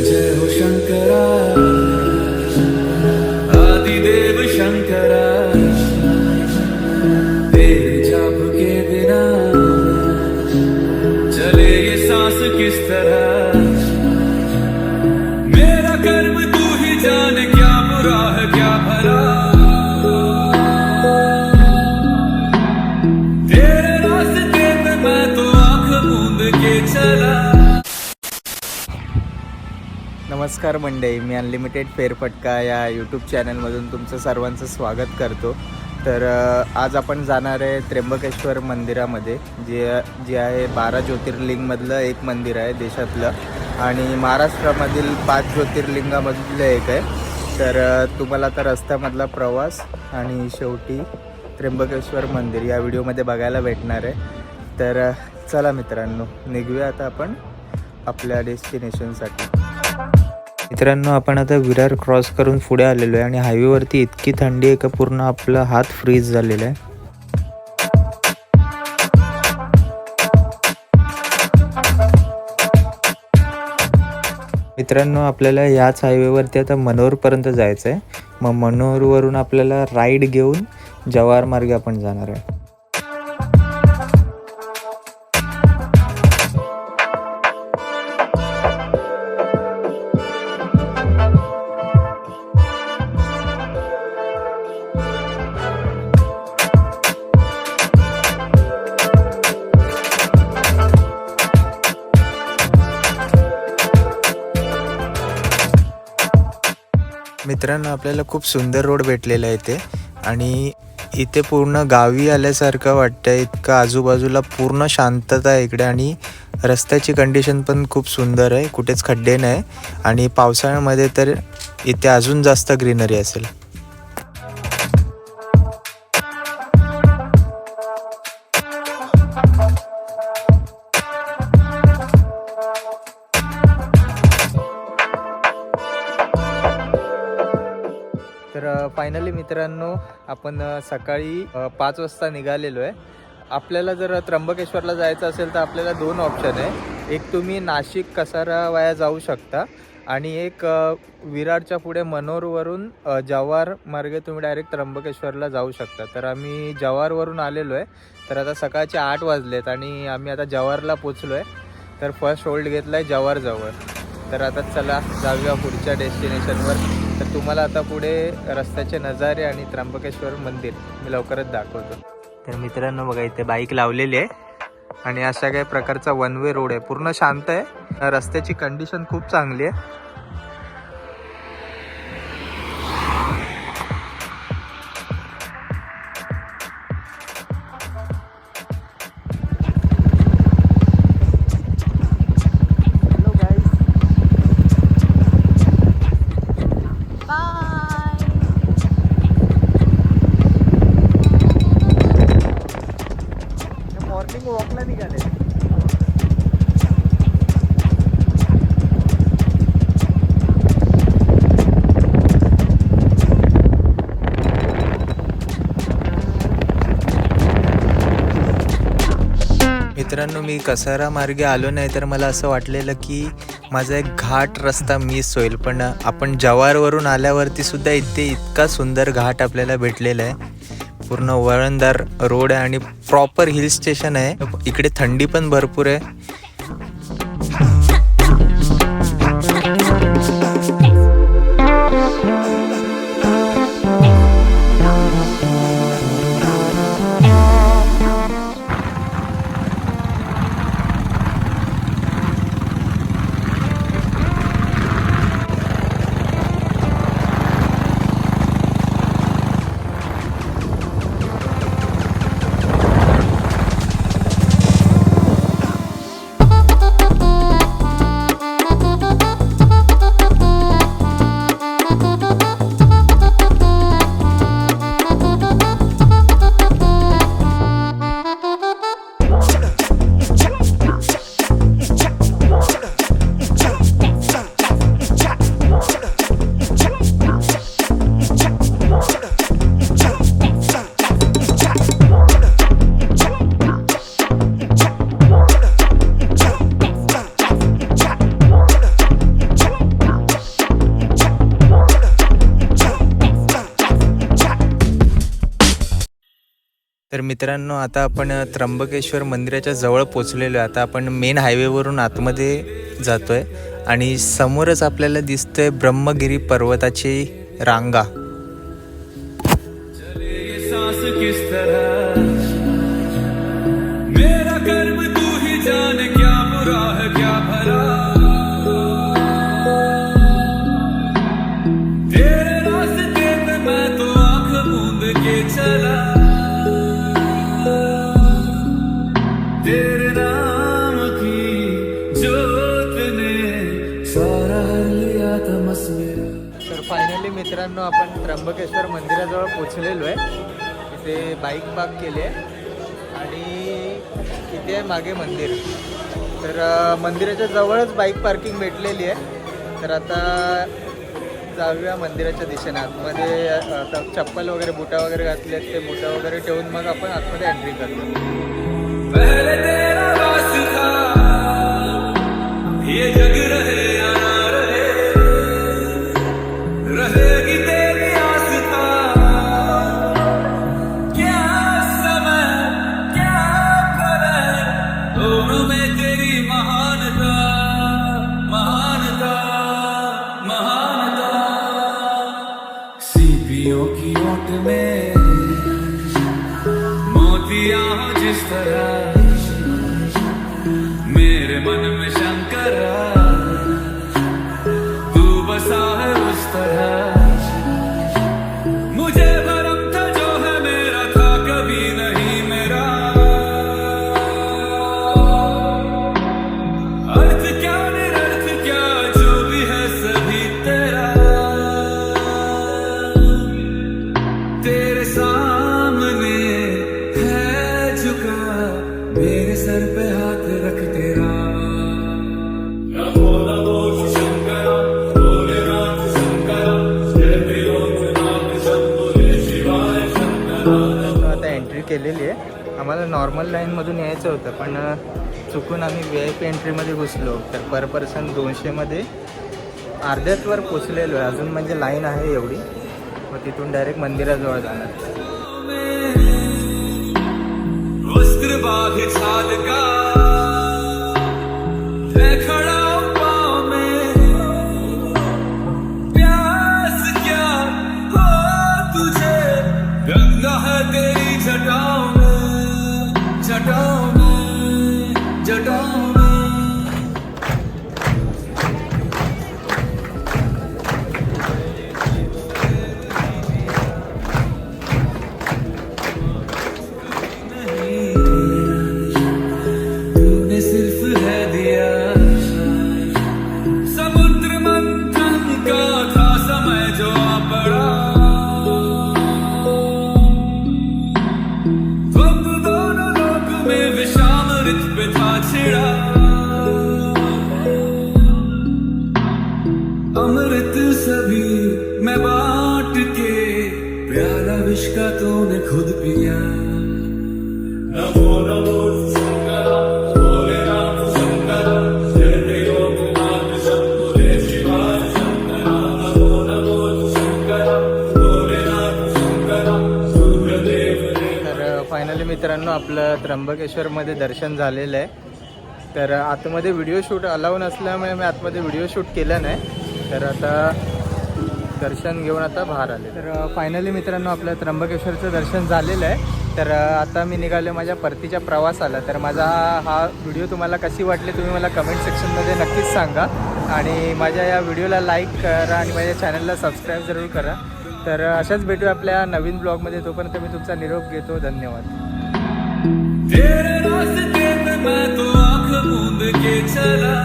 जय हो शंकरा आदिदेव शंकरा तेरे जाप के बिना चले ये सांस किस तरह मेरा कर्म तू ही जाने क्या बुरा है क्या भला तेरे रास्ते पे मैं तो आंख मूंद के चला। नमस्कार मंडळी, मी अनलिमिटेड फेरफटका या यूट्यूब चॅनलमधून तुमचं सर्वांचं स्वागत करतो। तर आज आपण जाणार आहे त्र्यंबकेश्वर मंदिरामध्ये, जे आहे 12 ज्योतिर्लिंगमधलं एक मंदिर आहे देशातलं आणि महाराष्ट्रामधील 5 ज्योतिर्लिंगामधलं एक आहे। तर तुम्हाला आता रस्त्यामधला प्रवास आणि शेवटी त्र्यंबकेश्वर मंदिर या व्हिडिओमध्ये बघायला भेटणार आहे। तर चला मित्रांनो, निघूया आता आपण आपल्या डेस्टिनेशनसाठी। मित्रांनो, आपण आता विरार क्रॉस करून पुढे आलेलो आहे आणि हायवेवरती इतकी थंडी आहे का पूर्ण आपला हात फ्रीज झालेला आहे। मित्रांनो, आपल्याला याच हायवेवरती आता मनोहरपर्यंत जायचं आहे। मग मनोहरवरून आपल्याला राईड घेऊन जव्हार मार्गे आपण जाणार आहे। मित्रांनो, आपल्याला खूप सुंदर रोड भेटलेला आहे इथे आणि इथे पूर्ण गावी आल्यासारखं वाटतं। इतकं आजूबाजूला पूर्ण शांतता आहे इकडे आणि रस्त्याची कंडिशन पण खूप सुंदर आहे, कुठेच खड्डे नाही आणि पावसाळ्यामध्ये तर इथे अजून जास्त ग्रीनरी असेल। तर फायनली मित्रांनो, आपण सकाळी 5 वाजता निघालेलो आहे। आपल्याला जर त्र्यंबकेश्वरला जायचं असेल तर आपल्याला 2 ऑप्शन आहे। एक तुम्ही नाशिक कसारा वाया जाऊ शकता आणि एक विरारच्या पुढे मनोहरवरून जव्हार मार्गे तुम्ही डायरेक्ट त्र्यंबकेश्वरला जाऊ शकता। तर आम्ही जव्हारवरून आलेलो आहे। तर आता सकाळचे 8 वाजलेत आणि आम्ही आता जव्हारला पोचलो आहे। तर फर्स्ट होल्ड घेतला आहे जव्हारजवळ। तर आता चला जाऊया पुढच्या डेस्टिनेशनवर। तर तुम्हाला आता पुढे रस्त्याचे नजारे आणि त्र्यंबकेश्वर मंदिर मी लवकरच दाखवतो। तर मित्रांनो बघा, इथे बाईक लावलेली आहे आणि अशा काही प्रकारचा वन वे रोड आहे, पूर्ण शांत आहे। रस्त्याची कंडिशन खूप चांगली आहे। वॉकला निघाले। मित्रांनो, मी कसारा मार्गे आलो नाही तर मला असं वाटलेलं की माझा एक घाट रस्ता मिस होईल, पण आपण जव्हारवरून आल्यावरती सुद्धा इथे इतका सुंदर घाट आपल्याला भेटलेला आहे। पूर्ण वळणदार रोड आहे आणि प्रॉपर हिल स्टेशन आहे। इकडे थंडी पण भरपूर आहे। तर मित्रांनो आता आपण त्र्यंबकेश्वर मंदिराच्या जवळ पोचलेलो आहे. आता आपण मेन हायवेवरून आतमध्ये जातो आहे आणि समोरच आपल्याला दिसतंय ब्रह्मगिरी पर्वताची रांगा. सांस किस तरह मेरा कर्म तू ही जाने क्या बुरा है क्या भला तेरे रास्ते पे मैं तो आंख मूंद के चला तेरे नाम की जोत ने सारा लिया तमस मेरा. तर फायनली मित्रांनो आपण त्र्यंबकेश्वर मंदिराजवळ पोचलेलो आहे. इथे बाईक पार्क केली आहे आणि इथे आहे मागे मंदिर. तर मंदिराच्या जवळच बाईक पार्किंग भेटलेली आहे. तर आता जाऊया मंदिराच्या दिशेने. आतमध्ये आता चप्पल वगैरे बुटा वगैरे घातले आहेत ते बुटा वगैरे ठेवून मग आपण आतमध्ये एंट्री करतो. पहले तेरा रास्ता ये जग रहे या ना रहेगी तेरी आस्था क्या समय क्या करे दोनों में तेरी महानता महानता महानता सीपियों की ओट में मोतियां हो जिस तरह मेरे मन में शंकरा तू बसा है उस तरह मुझे भरम था जो है मेरा था कभी नहीं मेरा अर्थ क्या निरर्थ क्या जो भी है सभी तेरा तेरे सामने है झुका मेरे सर पे हाथ रख तेरा आता एंट्री केलेली आहे. आम्हाला नॉर्मल लाईनमधून यायचं होतं पण चुकून आम्ही VIP एंट्रीमध्ये घुसलो. तर पर पर्सन 200मध्ये अर्ध्यात वर पोचलेलो आहे. अजून म्हणजे लाईन आहे एवढी. मग तिथून डायरेक्ट मंदिराजवळ जाणार. वस्त्र बांधे छाल का मैं खड़ा हूं पांव में प्यास क्या हो तुझे गंगा है तेरी जटाओं में जटाओं में जटाओं में तूने सिर्फ है दिया समुद्र मंथन का था समय जो आ पड़ा द्वंद्व दोनों लोक में विषामृत पे था छिड़ा अमृत सभी मैं बांट के प्याला विष का तूने खुद पिया नमो नमो शंकरा भोलेनाथ शंकरा जय योगनाथ शंभुरे शिवाय शंकरा नमो नमो शंकरा भोलेनाथ शंकरा सूर्यदेव तर फायनली मित्रांनो आपलं त्र्यंबकेश्वरमध्ये दर्शन झालेलं आहे. तर आतमध्ये व्हिडिओ शूट अलाऊ नसल्यामुळे मी आतमध्ये व्हिडिओ शूट केलं नाही. तर आता दर्शन घेऊन आता बाहेर आले. तर फायनली मित्रांनो आपलं त्र्यंबकेश्वरचं दर्शन झालेलं आहे. तर आता मी निघालो माझ्या परतीच्या प्रवासाला. तर माझा हा व्हिडिओ तुम्हाला कशी वाटली तुम्ही मला कमेंट सेक्शनमध्ये नक्कीच सांगा. आणि माझ्या या व्हिडिओला लाईक करा आणि माझ्या चॅनलला सबस्क्राईब जरूर करा. तर अशाच भेटू आपल्या नवीन ब्लॉगमध्ये. तोपर्यंत मी तुमचा निरोप घेतो. धन्यवाद. तेरे रास्ते पे मैं तो आंख मूंद के चला